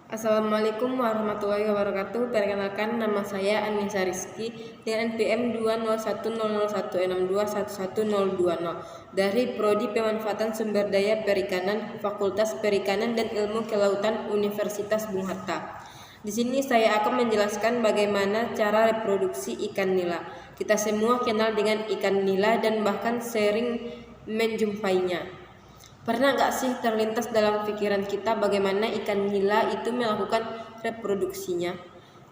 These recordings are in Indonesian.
Assalamualaikum warahmatullahi wabarakatuh. Perkenalkan, nama saya Anissa Rizky dengan NPM 2010016211020 dari Prodi Pemanfaatan Sumber Daya Perikanan, Fakultas Perikanan dan Ilmu Kelautan Universitas Bung Hatta. Di sini saya akan menjelaskan bagaimana cara reproduksi ikan nila. Kita semua kenal dengan ikan nila dan bahkan sering menjumpainya. Pernah gak sih terlintas dalam pikiran kita bagaimana ikan nila itu melakukan reproduksinya?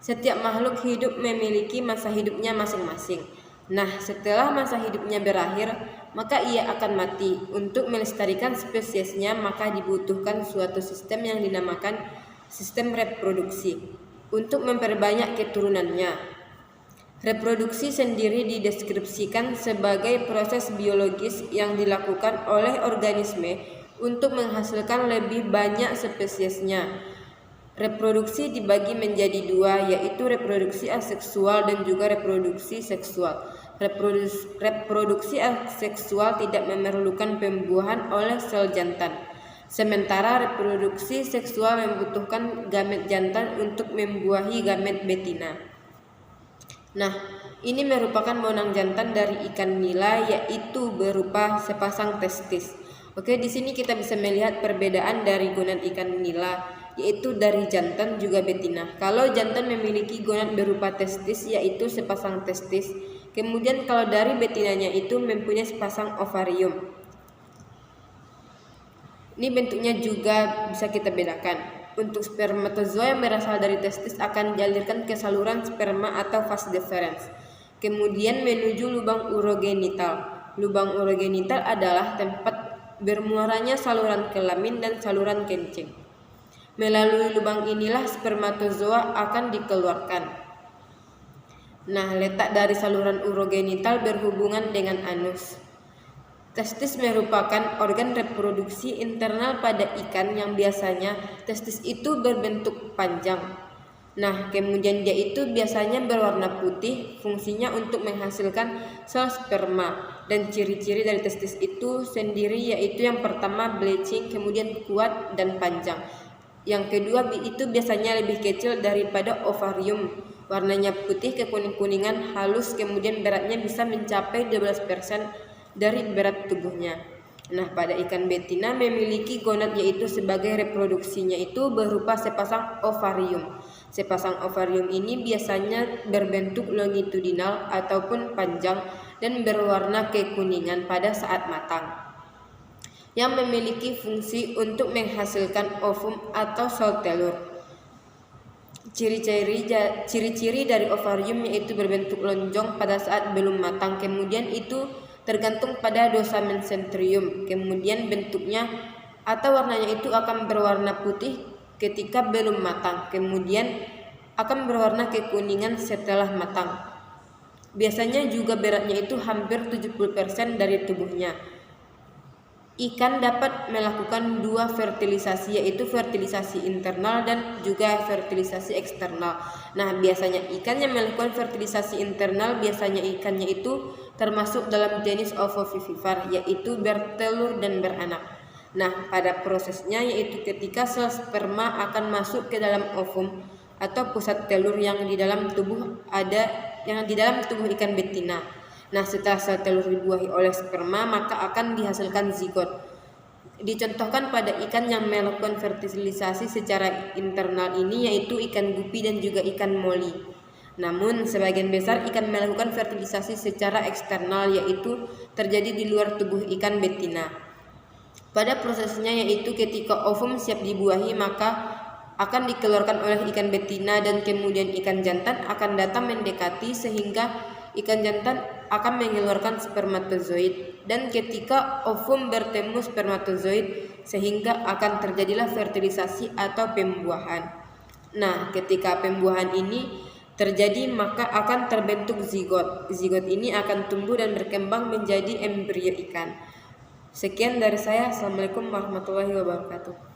Setiap makhluk hidup memiliki masa hidupnya masing-masing. Nah, setelah masa hidupnya berakhir, maka ia akan mati. Untuk melestarikan spesiesnya, maka dibutuhkan suatu sistem yang dinamakan sistem reproduksi untuk memperbanyak keturunannya. Reproduksi sendiri dideskripsikan sebagai proses biologis yang dilakukan oleh organisme untuk menghasilkan lebih banyak spesiesnya. Reproduksi dibagi menjadi dua, yaitu reproduksi aseksual dan juga reproduksi seksual. Reproduksi aseksual tidak memerlukan pembuahan oleh sel jantan. Sementara reproduksi seksual membutuhkan gamet jantan untuk membuahi gamet betina. Nah, ini merupakan monang jantan dari ikan nila, yaitu berupa sepasang testis. Oke, di sini kita bisa melihat perbedaan dari gonad ikan nila, yaitu dari jantan juga betina. Kalau jantan memiliki gonad berupa testis, yaitu sepasang testis. Kemudian kalau dari betinanya itu mempunyai sepasang ovarium. Ini bentuknya juga bisa kita bedakan. Untuk spermatozoa yang berasal dari testis akan dialirkan ke saluran sperma atau vas deferens, kemudian menuju lubang urogenital. Lubang urogenital adalah tempat bermuaranya saluran kelamin dan saluran kencing. Melalui lubang inilah spermatozoa akan dikeluarkan. Nah, letak dari saluran urogenital berhubungan dengan anus. Testis merupakan organ reproduksi internal pada ikan yang biasanya testis itu berbentuk panjang. Nah, kemudian dia itu biasanya berwarna putih, fungsinya untuk menghasilkan sel sperma. Dan ciri-ciri dari testis itu sendiri yaitu yang pertama bleaching, kemudian kuat dan panjang. Yang kedua itu biasanya lebih kecil daripada ovarium, warnanya putih kekuning-kuningan halus, kemudian beratnya bisa mencapai 12% dari berat tubuhnya. Nah, pada ikan betina memiliki gonad, yaitu sebagai reproduksinya itu berupa sepasang ovarium. Sepasang ovarium ini biasanya berbentuk longitudinal ataupun panjang dan berwarna kekuningan pada saat matang, yang memiliki fungsi untuk menghasilkan ovum atau sel telur. Ciri-ciri dari ovarium yaitu berbentuk lonjong pada saat belum matang, kemudian itu tergantung pada dosa mesenterium. Kemudian bentuknya atau warnanya itu akan berwarna putih ketika belum matang, kemudian akan berwarna kekuningan setelah matang. Biasanya juga beratnya itu hampir 70% dari tubuhnya. Ikan dapat melakukan dua fertilisasi, yaitu fertilisasi internal dan juga fertilisasi eksternal. Nah, biasanya ikan yang melakukan fertilisasi internal biasanya ikannya itu termasuk dalam jenis ovovivipar, yaitu bertelur dan beranak. Nah, pada prosesnya yaitu ketika sel sperma akan masuk ke dalam ovum atau pusat telur yang di dalam tubuh ikan betina. Nah, setelah sel telur dibuahi oleh sperma, maka akan dihasilkan zigot. Dicontohkan pada ikan yang melakukan fertilisasi secara internal ini yaitu ikan gupi dan juga ikan moli. Namun, sebagian besar ikan melakukan fertilisasi secara eksternal, yaitu terjadi di luar tubuh ikan betina. Pada prosesnya yaitu ketika ovum siap dibuahi, maka akan dikeluarkan oleh ikan betina dan kemudian ikan jantan akan datang mendekati sehingga ikan jantan akan mengeluarkan spermatozoid, dan ketika ovum bertemu spermatozoid sehingga akan terjadilah fertilisasi atau pembuahan. Nah, ketika pembuahan ini terjadi maka akan terbentuk zigot. Zigot ini akan tumbuh dan berkembang menjadi embrio ikan. Sekian dari saya. Assalamualaikum warahmatullahi wabarakatuh.